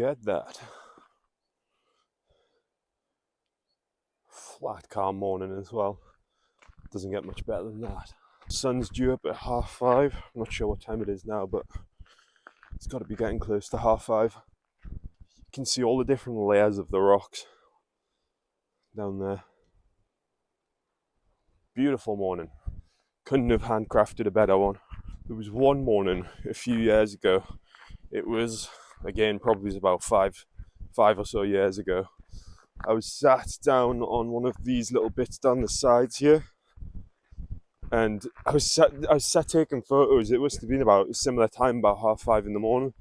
at that. Flat, calm morning as well. Doesn't get much better than that. Sun's due up at 5:30. I'm not sure what time it is now, but it's got to be getting close to 5:30. You can see all the different layers of the rocks down there. Beautiful morning. Couldn't have handcrafted a better one. There was one morning a few years ago. It was, again, probably about five or so years ago. I was sat down on one of these little bits down the sides here, and I was sat taking photos. It must have been about a similar time, about 5:30 in the morning.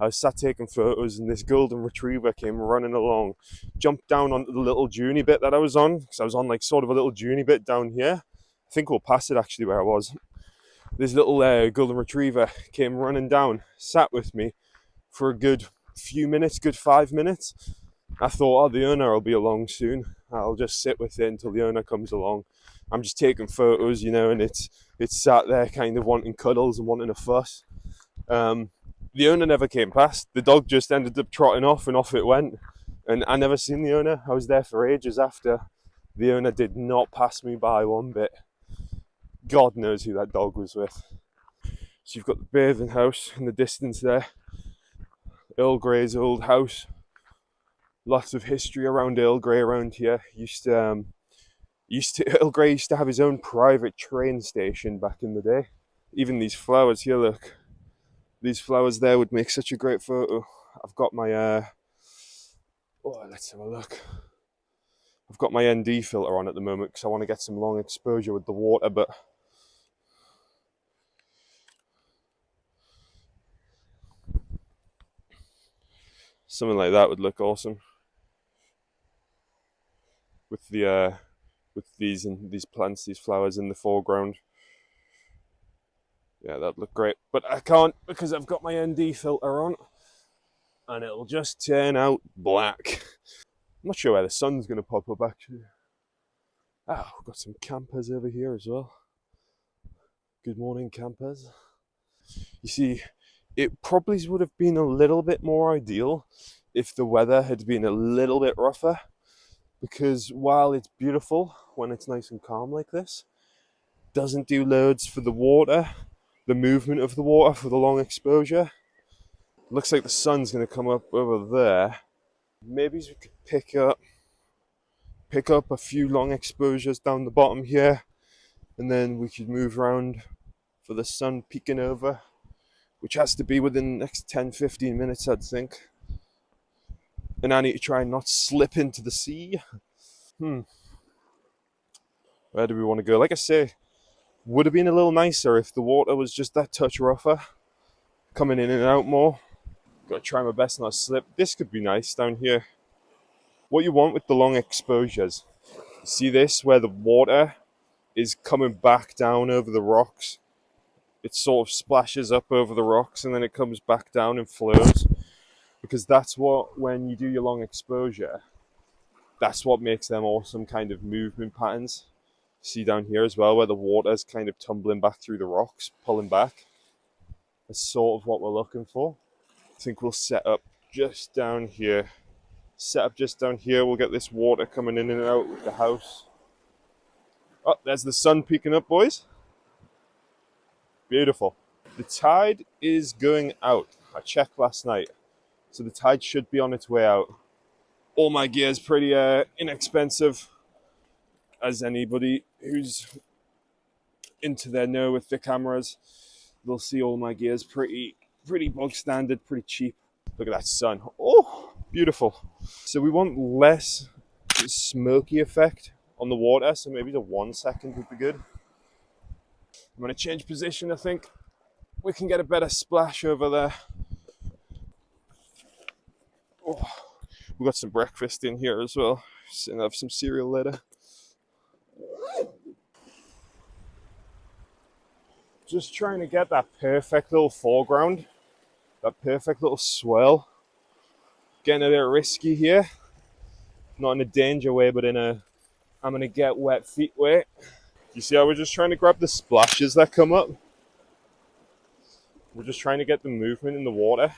I was sat taking photos, and this golden retriever came running along, jumped down onto the little duny bit that I was on, because I was on like sort of a little duny bit down here. I think we'll pass it actually where I was. This little golden retriever came running down, sat with me for a good few minutes, good 5 minutes. I thought, oh, the owner will be along soon. I'll just sit with it until the owner comes along. I'm just taking photos, you know, and it's sat there kind of wanting cuddles and wanting a fuss. The owner never came past. The dog just ended up trotting off, and off it went. And I never seen the owner. I was there for ages after. The owner did not pass me by one bit. God knows who that dog was with. So you've got the bathing house in the distance there. Earl Grey's old house. Lots of history around Earl Grey around here. Earl Grey used to have his own private train station back in the day. Even these flowers here, look. These flowers there would make such a great photo. I've got my let's have a look. I've got my ND filter on at the moment because I want to get some long exposure with the water, but something like that would look awesome with these plants, these flowers in the foreground. Yeah, that'd look great, but I can't because I've got my ND filter on, and it'll just turn out black. I'm not sure where the sun's going to pop up actually. Oh, we've got some campers over here as well. Good morning, campers. You see, it probably would have been a little bit more ideal if the weather had been a little bit rougher, because while it's beautiful when it's nice and calm like this, it doesn't do loads for the water, the movement of the water for the long exposure. Looks like the sun's going to come up over there. Maybe we could pick up a few long exposures down the bottom here, and then we could move around for the sun peeking over, which has to be within the next 10-15 minutes, I'd think. And I need to try and not slip into the sea. Where do we want to go? Like I say, would have been a little nicer if the water was just that touch rougher, coming in and out more. Gotta try my best not to slip. This could be nice down here. What you want with the long exposures, see this, where the water is coming back down over the rocks. It sort of splashes up over the rocks and then it comes back down and flows. Because that's what, when you do your long exposure, that's what makes them awesome kind of movement patterns. See down here as well, where the water's kind of tumbling back through the rocks, pulling back. That's sort of what we're looking for. I think we'll set up just down here. We'll get this water coming in and out with the house. Oh, there's the sun peeking up, boys. Beautiful. The tide is going out. I checked last night. So the tide should be on its way out. All my gear is pretty inexpensive, as anybody who's into their know with the cameras, they'll see all my gear is pretty bog standard, pretty cheap. Look at that sun. Oh, beautiful. So we want less smoky effect on the water, so maybe the 1 second would be good. I'm going to change position, I think. We can get a better splash over there. Oh, we've got some breakfast in here as well. And have some cereal later. Just trying to get that perfect little foreground, that perfect little swirl. Getting a bit risky here. Not in a danger way, but in a I'm going to get wet feet way. You see how we're just trying to grab the splashes that come up? We're just trying to get the movement in the water.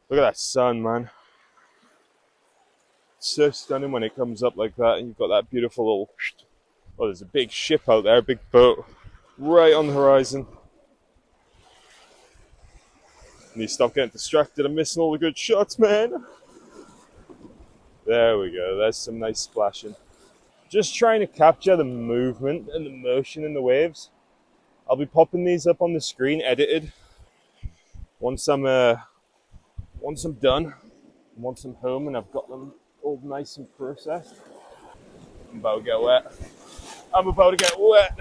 Look at that sun, man. It's so stunning when it comes up like that, and you've got that beautiful little. Oh, there's a big ship out there, a big boat, right on the horizon. And you stop getting distracted and missing all the good shots, man. There we go. There's some nice splashing. Just trying to capture the movement and the motion in the waves. I'll be popping these up on the screen, edited. Once I'm done, once I'm home and I've got them all nice and processed. I'm about to get wet. I'm about to get wet.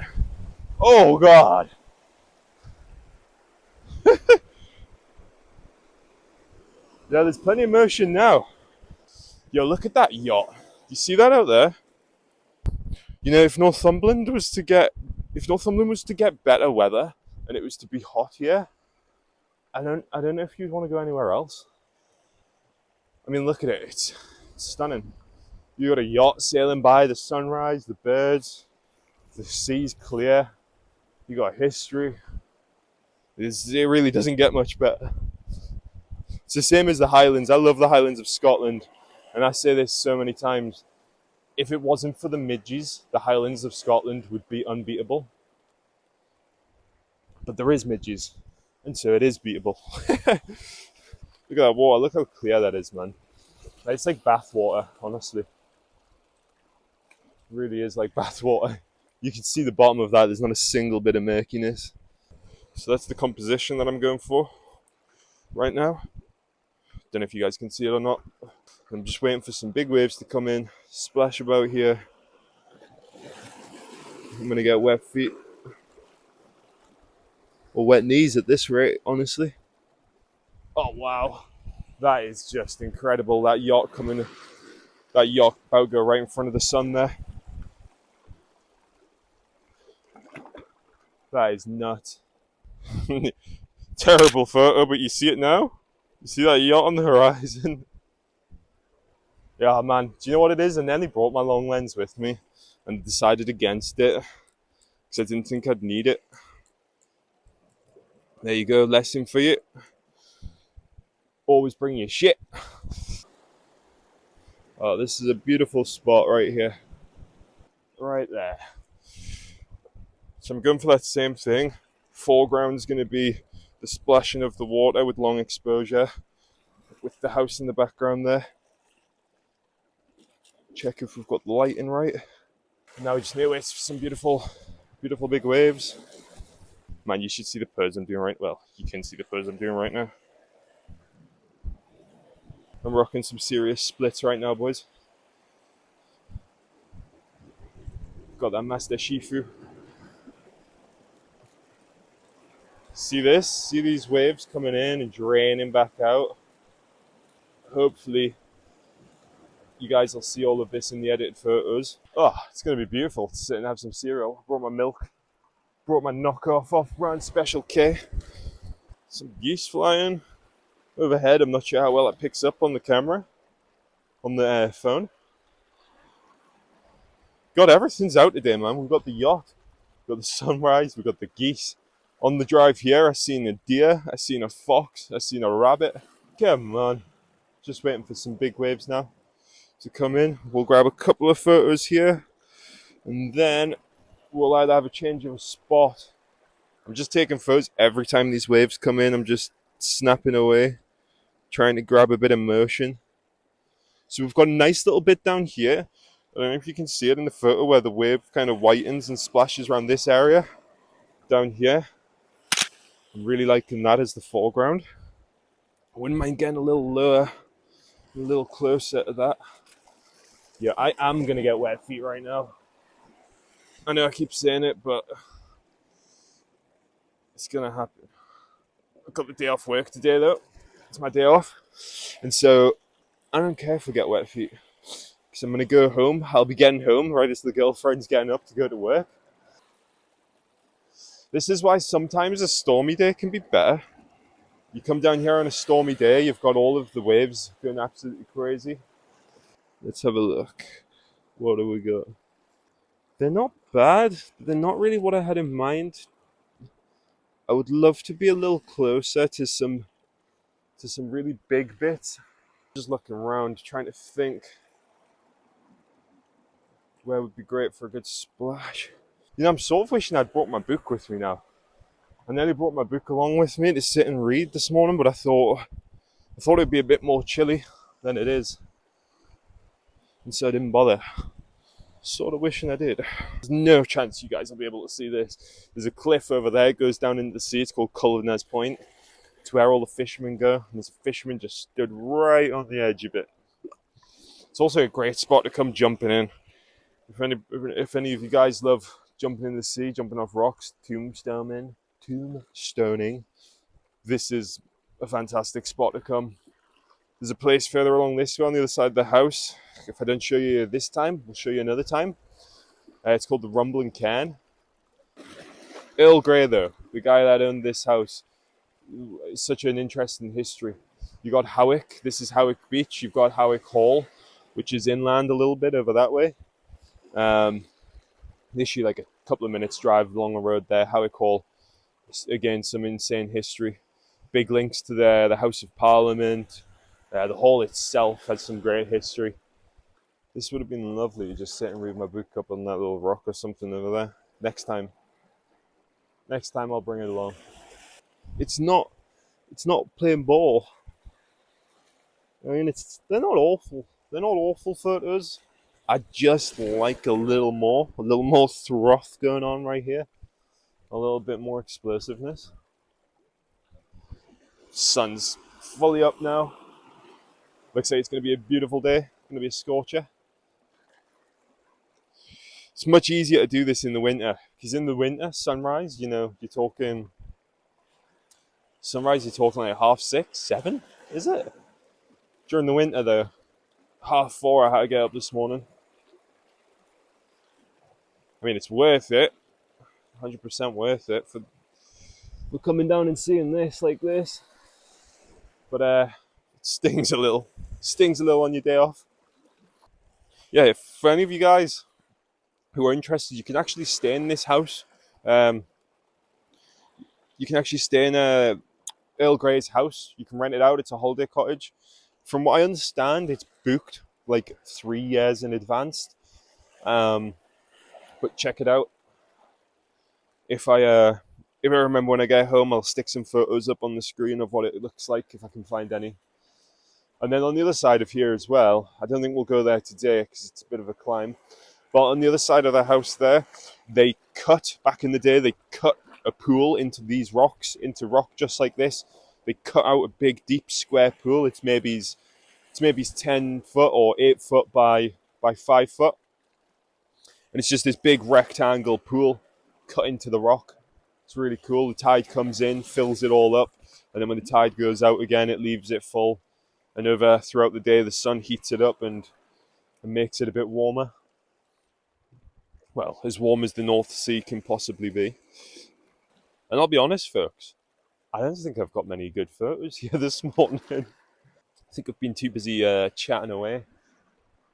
Oh God. Yeah, there's plenty of motion now. Yo, look at that yacht. You see that out there? You know, if Northumberland was to get better weather and it was to be hot here, I don't know if you'd want to go anywhere else. I mean, look at it. It's stunning. You got a yacht sailing by, the sunrise, the birds, the sea's clear. You got history. It really doesn't get much better. It's the same as the Highlands. I love the Highlands of Scotland, and I say this so many times. If it wasn't for the midges, the Highlands of Scotland would be unbeatable. But there is midges, and so it is beatable. Look at that water. Look how clear that is, man. It's like bath water, honestly. It really is like bath water. You can see the bottom of that. There's not a single bit of murkiness. So that's the composition that I'm going for right now. Don't know if you guys can see it or not. I'm just waiting for some big waves to come in, splash about here. I'm gonna get wet feet or wet knees at this rate, honestly. Oh wow, that is just incredible. That yacht about to go right in front of the sun there. That is nuts. Terrible photo, but you see it now? You see that yacht on the horizon? Yeah, man. Do you know what it is? I nearly brought my long lens with me and decided against it because I didn't think I'd need it. There you go, lesson for you. Always bring your shit. Oh, this is a beautiful spot right here. Right there. So I'm going for that same thing. Foreground is going to be the splashing of the water with long exposure, with the house in the background there. Check if we've got the lighting right. Now we just need to wait for some beautiful, beautiful big waves. Man, you should see the pose I'm doing right. Well, you can see the pose I'm doing right now. I'm rocking some serious splits right now, boys. Got that Master Shifu. See this? See these waves coming in and draining back out? Hopefully, you guys will see all of this in the edited photos. Oh, it's going to be beautiful to sit and have some cereal. Brought my milk. Brought my knockoff off-brand Special K. Some geese flying overhead. I'm not sure how well it picks up on the camera, on the phone. God, everything's out today, man. We've got the yacht, we've got the sunrise, we've got the geese. On the drive here, I seen a deer, I seen a fox, I seen a rabbit. Come on. Just waiting for some big waves now to come in. We'll grab a couple of photos here, and then we'll either have a change of a spot. I'm just taking photos every time these waves come in. I'm just snapping away, trying to grab a bit of motion. So we've got a nice little bit down here. I don't know if you can see it in the photo where the wave kind of whitens and splashes around this area down here. I'm really liking that as the foreground. I wouldn't mind getting a little lower, a little closer to that. Yeah, I am going to get wet feet right now. I know I keep saying it, but it's going to happen. I got the day off work today, though. It's my day off. And so I don't care if I get wet feet. Because I'm going to go home. I'll be getting home right as the girlfriend's getting up to go to work. This is why sometimes a stormy day can be better. You come down here on a stormy day, you've got all of the waves going absolutely crazy. Let's have a look. What do we got? They're not bad, but they're not really what I had in mind. I would love to be a little closer to some to some really big bits. Just looking around, trying to think where would be great for a good splash. You know, I'm sort of wishing I'd brought my book with me now. I nearly brought my book along with me to sit and read this morning, but I thought it'd be a bit more chilly than it is, and so I didn't bother. Sort of wishing I did. There's no chance you guys will be able to see this. There's a cliff over there, it goes down into the sea. It's called Culliner's Point. It's where all the fishermen go, and there's a fisherman just stood right on the edge of it. It's also a great spot to come jumping in. If any of you guys love jumping in the sea, jumping off rocks, tombstoning, this is a fantastic spot to come. There's a place further along this way on the other side of the house. If I don't show you this time, we'll show you another time. It's called the Rumbling Cairn. Earl Grey, though, the guy that owned this house, is such an interesting history. You got Howick. This is Howick Beach. You've got Howick Hall, which is inland a little bit over that way. Literally like a couple of minutes drive along the road there. Howick Hall, again, some insane history. Big links to the House of Parliament. The hall itself has some great history. This would have been lovely, just sit and read my book up on that little rock or something over there. Next time I'll bring it along. It's not playing ball. I mean, they're not awful. They're not awful photos. I just like a little more froth going on right here. A little bit more explosiveness. Sun's fully up now. Looks like it's going to be a beautiful day. It's going to be a scorcher. It's much easier to do this in the winter, because in the winter, sunrise, you're talking like 6:30, 7, is it? During the winter, though, 4:30 I had to get up this morning. I mean, it's worth it, 100% worth it for coming down and seeing this like this. But it stings a little on your day off. Yeah, for any of you guys who are interested, you can actually stay in this house. You can actually stay in Earl Grey's house. You can rent it out. It's a holiday cottage. From what I understand, it's booked like 3 years in advance. But check it out. If I remember when I get home, I'll stick some photos up on the screen of what it looks like if I can find any. And then on the other side of here as well, I don't think we'll go there today because it's a bit of a climb. But on the other side of the house there, back in the day, they cut a pool into these rocks, into rock just like this. They cut out a big, deep, square pool. It's maybe 10 foot or 8 foot by 5 foot. And it's just this big rectangle pool cut into the rock. It's really cool. The tide comes in, fills it all up. And then when the tide goes out again, it leaves it full. And throughout the day, the sun heats it up and makes it a bit warmer. Well, as warm as the North Sea can possibly be. And I'll be honest, folks, I don't think I've got many good photos here this morning. I think I've been too busy chatting away,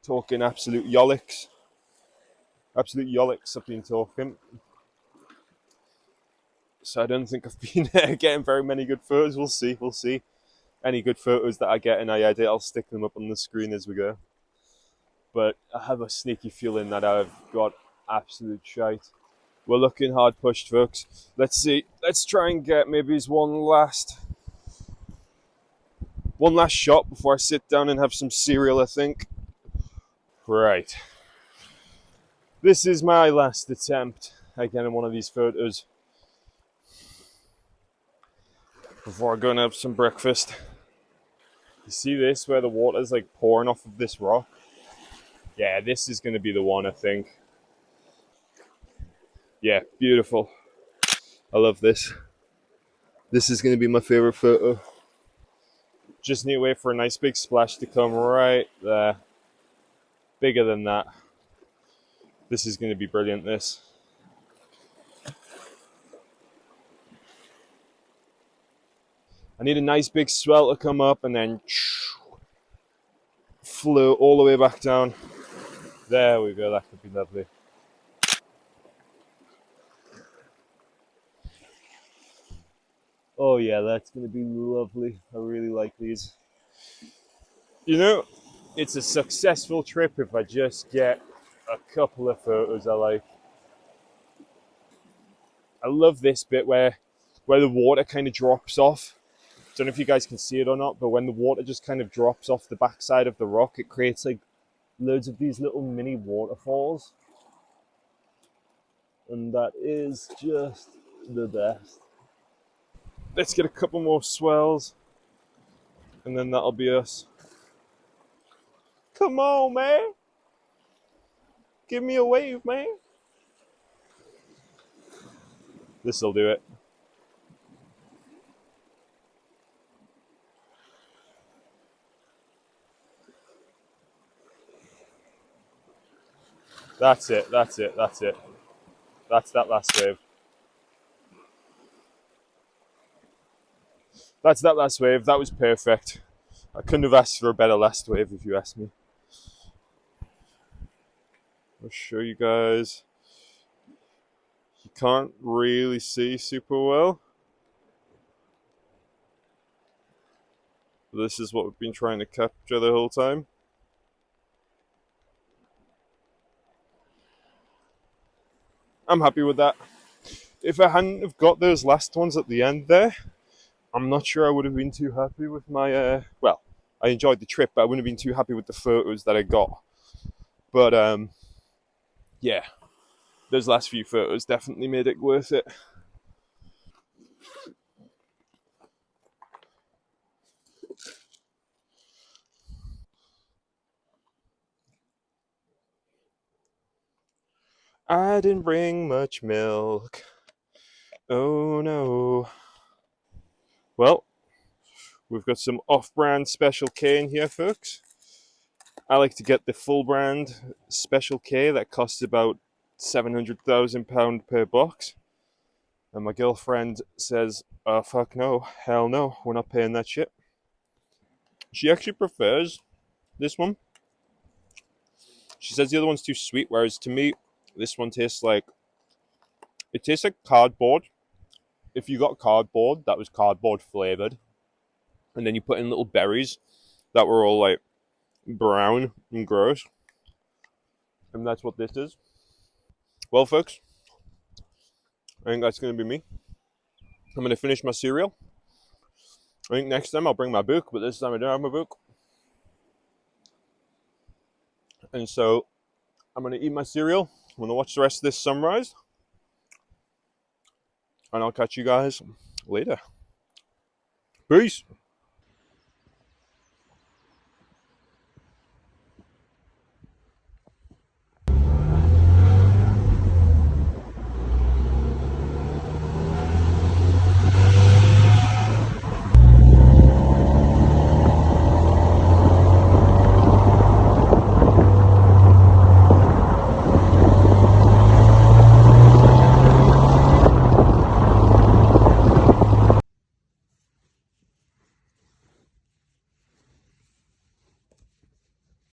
talking absolute yollicks. Absolute yollicks I've been talking. So I don't think I've been getting very many good photos. We'll see. Any good photos that I get and I edit, I'll stick them up on the screen as we go. But I have a sneaky feeling that I've got absolute shite. We're looking hard pushed, folks. Let's see. Let's try and get maybe one last shot before I sit down and have some cereal, I think. Right. This is my last attempt at getting one of these photos before I go and have some breakfast. You see this, where the water's like pouring off of this rock? Yeah, this is going to be the one, I think. Yeah, beautiful. I love this. This is going to be my favorite photo. Just need to wait for a nice big splash to come right there. Bigger than that. This is going to be brilliant, this. I need a nice big swell to come up and then flow all the way back down. There we go, that could be lovely. Oh yeah, that's gonna be lovely. I really like these. You know, it's a successful trip if I just get a couple of photos I like. I love this bit where the water kind of drops off. Don't know if you guys can see it or not, but when the water just kind of drops off the backside of the rock, it creates like loads of these little mini waterfalls. And that is just the best. Let's get a couple more swells, and then that'll be us. Come on, man. Give me a wave, man. This'll do it. That's it, that's it, that's it. That's that last wave. That's that last wave. That was perfect. I couldn't have asked for a better last wave if you asked me. I'll show you guys. You can't really see super well. This is what we've been trying to capture the whole time. I'm happy with that. If I hadn't have got those last ones at the end there, I'm not sure I would have been too happy with my. Well, I enjoyed the trip, but I wouldn't have been too happy with the photos that I got. But yeah, those last few photos definitely made it worth it. I didn't bring much milk. Oh no. Well, we've got some off-brand Special K in here, folks. I like to get the full brand Special K that costs about £700,000 per box. And my girlfriend says, oh, fuck no, hell no, we're not paying that shit. She actually prefers this one. She says the other one's too sweet, whereas to me, this one tastes like, it tastes like cardboard. If you got cardboard that was cardboard flavored, and then you put in little berries that were all like brown and gross, and that's what this is. Well, folks, I think that's going to be me. I'm going to finish my cereal. I think next time I'll bring my book, but this time I don't have my book. And so I'm going to eat my cereal. I'm going to watch the rest of this sunrise. And I'll catch you guys later. Peace.